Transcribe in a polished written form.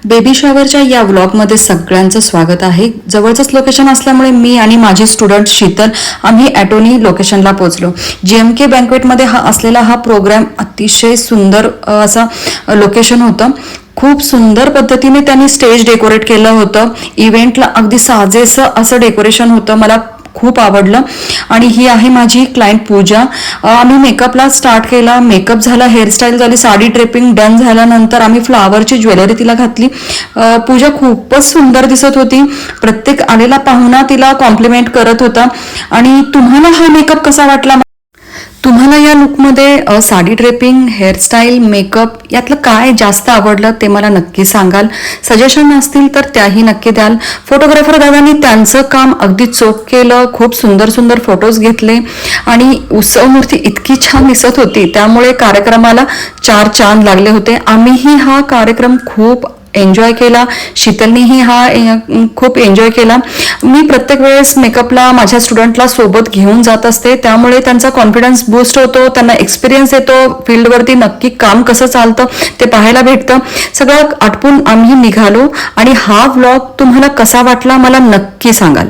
Baby शॉवरच्या या व्लॉगमध्ये सगळ्यांचं स्वागत आहे. जवळचंच लोकेशन असल्यामुळे मी आणि माझी स्टुडंट शीतल आम्ही ॲटोनी लोकेशनला पोहोचलो. GMK बँक्वेटमध्ये असलेला हा प्रोग्राम अतिशय सुंदर असा लोकेशन होतं. खूप सुंदर पद्धतीने त्यांनी स्टेज डेकोरेट केलं होतं. इव्हेंटला अगदी साजेसं असं डेकोरेशन होतं. मला खूप आवडलं. आणि ही आहे माझी क्लायंट पूजा. आम्ही मेकअपला स्टार्ट केला. मेकअप झाला, हेअरस्टाईल झाली, साडी ड्रेपिंग डन झाल्यानंतर आम्ही फ्लावरची ज्वेलरी तिला घातली. पूजा खूपच सुंदर दिसत होती. प्रत्येक आलेला पाहुणा तिला कॉम्प्लिमेंट करत होता. आणि तुम्हाला हा मेकअप कसा वाटला? तुम्हाला या लुकमध्ये साडी ड्रेपिंग, हेअरस्टाईल, मेकअप यातलं काय जास्त आवडलं ते मला नक्की सांगाल. सजेशन असतील तर त्याही नक्की द्याल. फोटोग्राफर दादांनी त्यांचं काम अगदी चोख केलं. खूप सुंदर सुंदर फोटोज घेतले आणि उत्सव मूर्ती इतकी छान दिसत होती, त्यामुळे कार्यक्रमाला 4 चांद लागले होते. आम्हीही हा कार्यक्रम खूप एन्जॉय केला. शीतलनीही हा खूप एन्जॉय केला. मी प्रत्येक वेळेस मेकअपला माझ्या स्टुडंटला सोबत घेऊन जात असते, त्यामुळे त्यांचा कॉन्फिडन्स बूस्ट होतो, त्यांना एक्सपिरियन्स येतो, फील्डवरती नक्की काम कसं चालतं ते पाहायला भेटतं. सगळं आटपून आम्ही निघालो. आणि हा व्लॉग तुम्हाला कसा वाटला मला नक्की सांगाल.